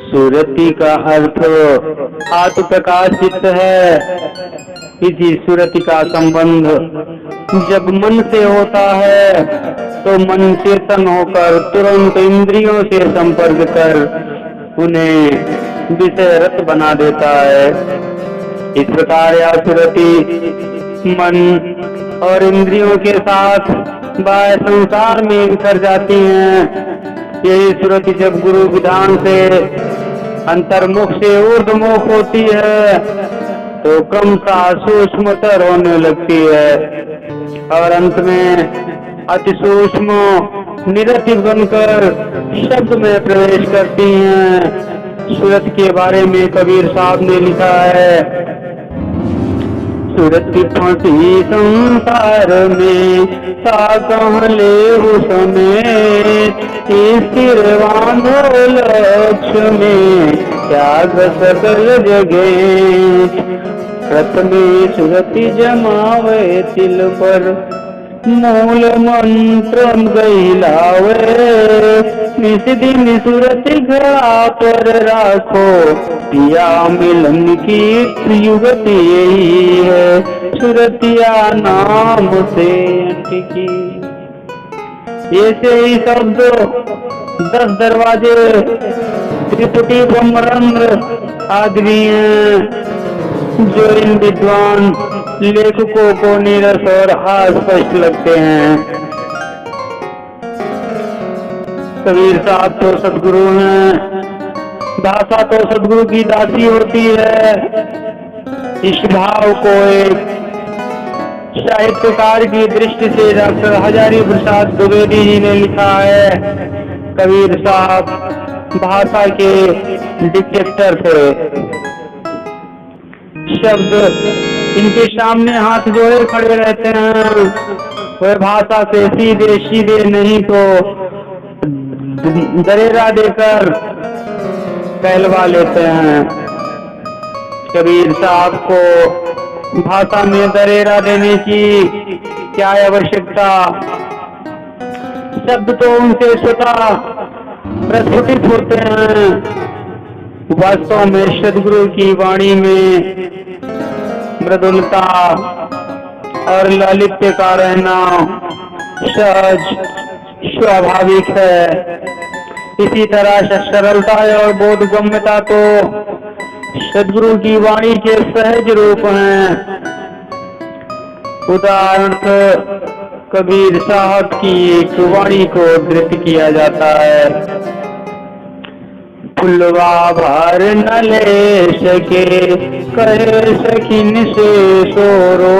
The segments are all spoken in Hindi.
सुरति का अर्थ आत्म प्रकाशित है। इसी सुरति का संबंध जब मन से होता है तो मन चेतन होकर तुरंत इंद्रियों से संपर्क कर उन्हें विषय रत बना देता है। इस प्रकार यह सुरति मन और इंद्रियों के साथ बाह्य संसार में बिखर जाती हैं। यही सुरति जब गुरु विधान से अंतर्मुख से ऊर्ध्वमुख होती है तो क्रमशः सूक्ष्मतर होने लगती है और अंत में अति सूक्ष्म निरति बनकर शब्द में प्रवेश करती हैं। सुरत के बारे में कबीर साहब ने लिखा है, सुरति फंसी संसार में कहले उसमें स्थिर बांधो लक्ष्य में त्याग सकल जगे। रत में सुरति जमावे तिल पर मूल मंत्र गैलावे। निस दिन सुरति घड़ा पर राखो पिया मिलन की युगति यही है। सुरतिया नाम से अटकी। ऐसे ही शब्द 10 दरवाजे त्रिपुटी ब्रह्मरंध्र आदि हैं जो इन विद्वान लेखकों को नीरस और अस्पष्ट लगते हैं। कबीर साहब तो सदगुरु हैं, भाषा तो सदगुरु की दासी होती है। इस भाव को एक साहित्यकार की दृष्टि से डॉक्टर हजारी प्रसाद द्विवेदी जी ने लिखा है। कबीर साहब भाषा के डिक्टेटर थे। शब्द इनके सामने हाथ जोड़े खड़े रहते हैं। वह भाषा से सीधे सीधे नहीं तो दरेरा देकर कहलवा लेते हैं। कबीर साहब को भाषा में दरेरा देने की क्या आवश्यकता। शब्द तो उनसे स्वतः प्रस्फुटित होते हैं। वास्तव में सदगुरु की वाणी में मृदुलता और लालित्य का रहना सहज स्वाभाविक है। इसी तरह से सरलता और बोधगम्यता तो सदगुरु की वाणी के सहज रूप हैं। उदाहरण कबीर साहब की एक वाणी को धृत किया जाता है। फुलवा भर न ले सके कहे सखिन से सोरो।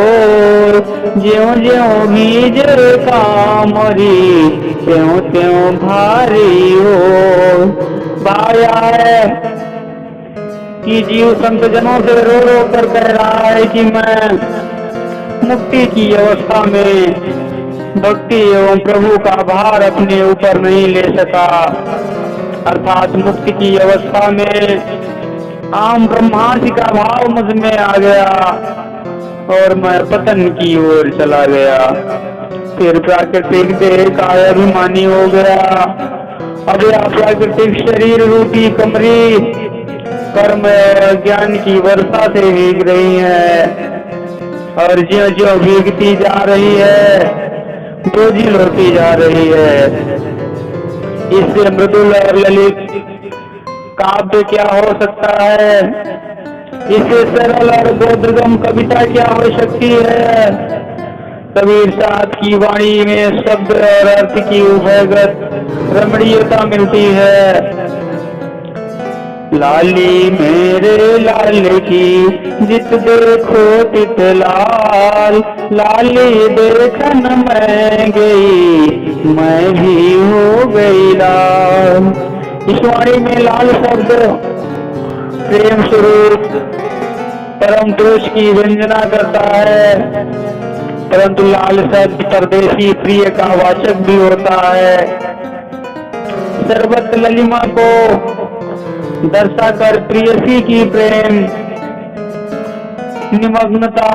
ज्यों ज्यों बीज कामरी त्यों त्यों भारी हो। भाया है कि जीव संत जनों से रो रो कर कह रहा है कि मैं मुक्ति की अवस्था में भक्ति एवं प्रभु का भार अपने ऊपर नहीं ले सका। अर्थात मुक्ति की अवस्था में आम ब्रह्मांड का भाव मुझ में आ गया और मैं पतन की ओर चला गया। फिर प्राकृतिक देह का अभिमानी हो गया। अब यह प्राकृतिक शरीर रूपी कमरी कर्म ज्ञान की वर्षा से भीग रही है और ज्यों ज्यों भीगती जा रही है बोझिल होती जा रही है। इससे मृदुल और ललित काव्य क्या हो सकता है। इससे सरल और बोधगम कविता क्या हो सकती है। कबीर साहब की वाणी में शब्द और अर्थ की उभयगत रमणीयता मिलती है। लाली मेरे लाल की जित देखो तित लाल। लाली देखन मैं गई मैं भी हो गई लाल। इस वाणी में लाल शब्द प्रेम स्वरूप परम पुरुष की व्यंजना करता है, परंतु लाल शब्द परदेशी प्रिय का वाचक भी होता है। सर्वत्र ललिमा को दर्शाकर प्रियसी की प्रेम निमग्नता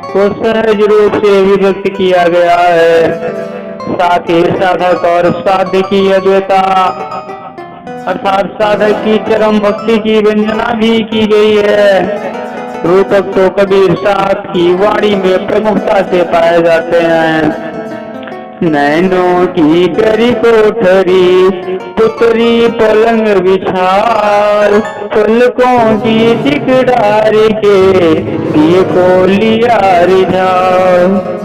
को सहज रूप से विभक्त किया गया है। साथ ही साधक और साध्य की अद्वैता अर्थात साधक की चरम भक्ति की वंदना भी की गई है। रूपक तो कबीर साहब की वाणी में प्रमुखता से पाए जाते हैं। नैनों की करी कोठरी, पुतरी पलंग बिछार, पलकों की चिकडार के दिए को लिया रिझार।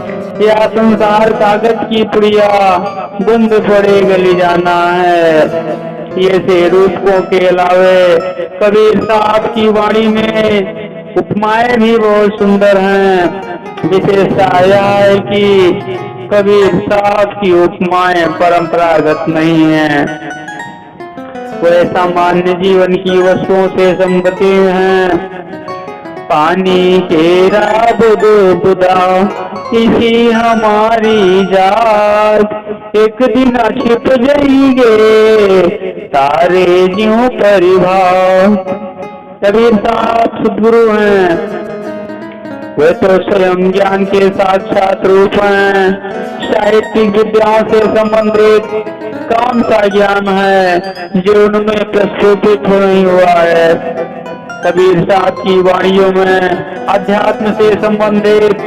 या संसार कागज की पुड़िया, बंद पड़े गली जाना है। ये से रूपकों के अलावे कबीर साहब की वाणी में उपमाएं भी बहुत सुंदर हैं। विशेषता यह है कि कबीर साहब की उपमाएं परंपरागत नहीं है, वे सामान्य जीवन की वस्तुओं से संबंधित हैं। पानी केरा बुद बुदा इसी हमारी जात, एक दिन छिप जाएंगे तारे ज्यों परिभाव। कबीर साहब सद्गुरु हैं, वे तो स्वयं ज्ञान के साक्षात रूप हैं। साहित्यिक विद्याओं से संबंधित कौन सा ज्ञान है जो उनमें प्रस्फुटित नहीं हुआ है। कबीर साहब की वाणियों में अध्यात्म से संबंधित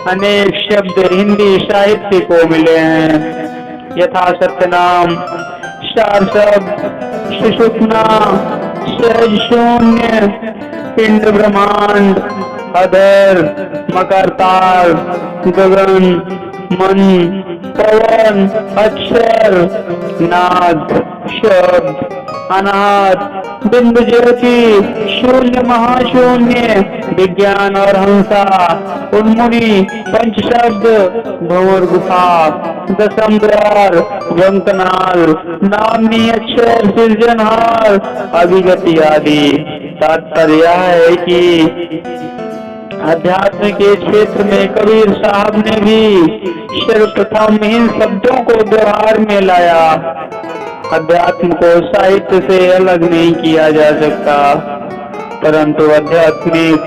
अनेक शब्द हिंदी साहित्य को मिले हैं। यथा सत्यनाम, चार शब्द, सुषुप्ना, सहज शून्य, पिंड ब्रह्मांड, अधर, मकरताल, गगन, मन, पवन, अक्षर, नाद, शब्द, अनाद, बिंदु ज्योति, शून्य महाशून्य, विज्ञान और हंसा, उन्मुनि, पंच शब्द, भंवर गुफा, दसम द्वार, वंकनाल, नामनी अक्षर, सृजनहार, अभिगति आदि। तात्पर्य है कि अध्यात्म के क्षेत्र में कबीर साहब ने भी सर्वप्रथम इन शब्दों को व्यवहार में लाया। अध्यात्म को साहित्य से अलग नहीं किया जा सकता, परंतु आध्यात्मिक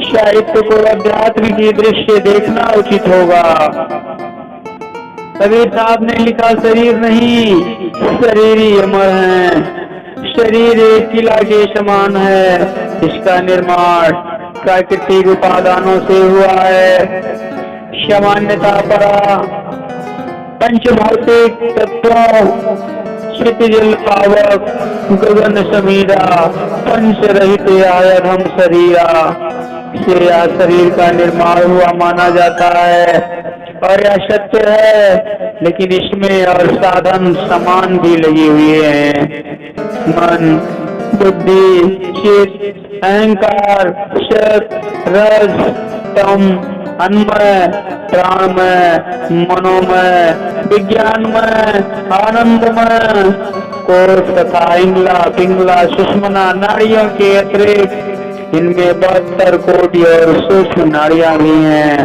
साहित्य को अध्यात्म की दृष्टि देखना उचित होगा। कबीर साहब ने लिखा, शरीर नहीं, शरीर ही अमर है। शरीर एक किला के समान है, इसका निर्माण प्राकृतिक उपादानों से हुआ है। सामान्यता परा पंचभौतिक तत्वों, क्षितिजल पावक, गगन समीरा, पंच रहित आयधम शरीरा से यह शरीर का निर्माण हुआ माना जाता है और यह सत्य है। लेकिन इसमें और साधन समान भी लगे हुए हैं। मन, बुद्धि, चित्त, अहंकार, सत, रज, तम, अन्मय, प्राणमय, मनोमय, विज्ञानमय, आनंदमय, कोष तथा इंगला, पिंगला, सुषमना नाड़ियों के अतिरिक्त इनमें 72 कोटि और सूक्ष्म नाड़ियां भी हैं।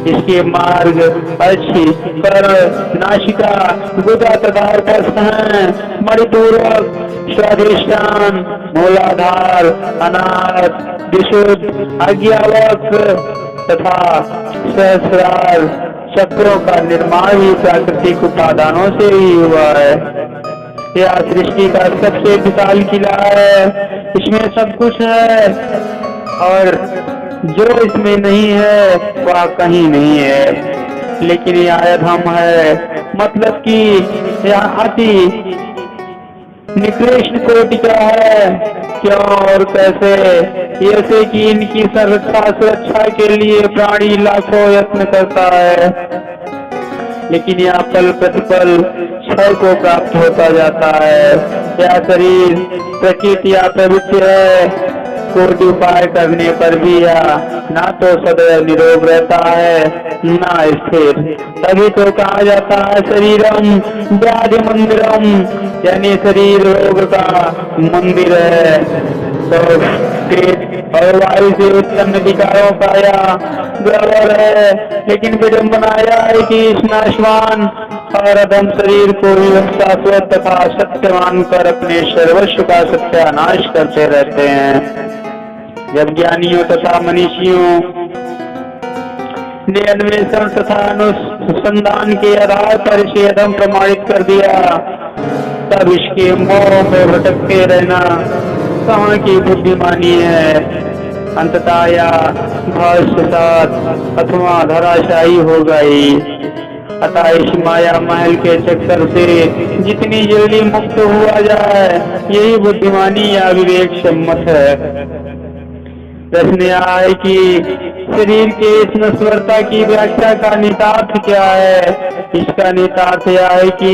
इसके मार्ग, अच्छी, कर, नासिका, गुदा तथा कष्ट हैं। मणिपूरक, स्वाधिष्ठान, मूलाधार, अनाथ, विशुद्ध, आज्ञावक तथा सहस्रार चक्रों का निर्माण भी प्राकृतिक उपादानों से ही हुआ है। यह सृष्टि का सबसे विशाल किला है। इसमें सब कुछ है और जो इसमें नहीं है वह कहीं नहीं है। लेकिन यह आयधम है, मतलब कि यह अति निकृष्ट कोटि का है। क्यों और कैसे? ऐसे कि इनकी सुरक्षा के लिए प्राणी लाखों यत्न करता है, लेकिन यह पल प्रतिपल क्षय को प्राप्त होता जाता है। यह शरीर प्रकृति या प्रवृत्ति है। कोटि उपाय करने पर भी यह ना तो सदैव निरोग रहता है ना स्थिर। तभी तो कहा जाता है शरीरम व्याधि मंदिरम, यानी शरीर रोग का मंदिर है। तो पेट और वायु से उत्पन्न विकारों का यह गड़बड़ है। लेकिन विडम्बना यह है कि इस नाशवान और अधम शरीर को शाश्वत तथा सत्य मानकर अपने सर्वस्व का सत्यानाश करते रहते हैं। जब ज्ञानियों तथा मनीषियों ने अन्वेषण तथा अनुसंधान के आधार पर इसे अधम प्रमाणित कर दिया, तब इसके मोह में भटकते रहना कहाँ की बुद्धिमानी है। अंततः या भस्मसात अथवा धराशायी हो गई। अतः इस माया महल के चक्कर से जितनी जल्दी मुक्त हुआ जाए यही बुद्धिमानी या विवेक सम्मत है। प्रश्न यह है कि शरीर के इस नश्वरता की व्याख्या का नितार्थ क्या है। इसका नितार्थ यह है कि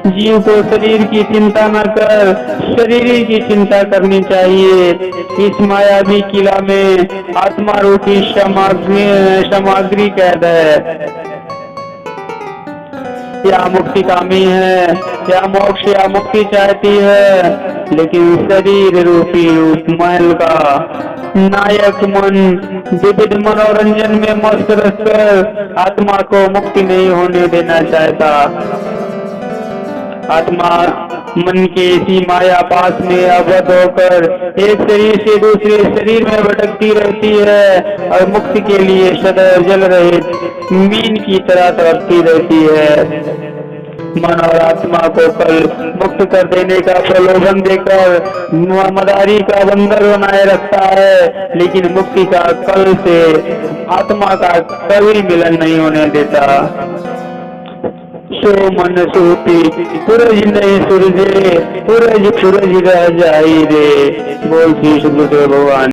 जीव को शरीर की चिंता न कर शरीर की चिंता करनी चाहिए। इस मायावी किला में आत्मा रूपी सामग्री कैद है। या मुक्ति कामी है या मोक्ष या मुक्ति चाहती है, लेकिन शरीर रूपी महल का नायक मन विविध मनोरंजन में मस्त रहकर आत्मा को मुक्ति नहीं होने देना चाहता। आत्मा मन के इसी माया पास में आबद्ध होकर एक शरीर से दूसरे शरीर में भटकती रहती है और मुक्ति के लिए सदैव जल रहित मीन की तरह तड़पती रहती है। मन और आत्मा को कल मुक्त कर देने का प्रलोभन देकर मदारी का बंदर बनाए रखता है, लेकिन मुक्ति का कल से आत्मा का कभी मिलन नहीं होने देता। सो मन सूती सूरज नहीं सूरजे सूरज सूरज रह जाई रे। बोल श्री सुखदेव भगवान।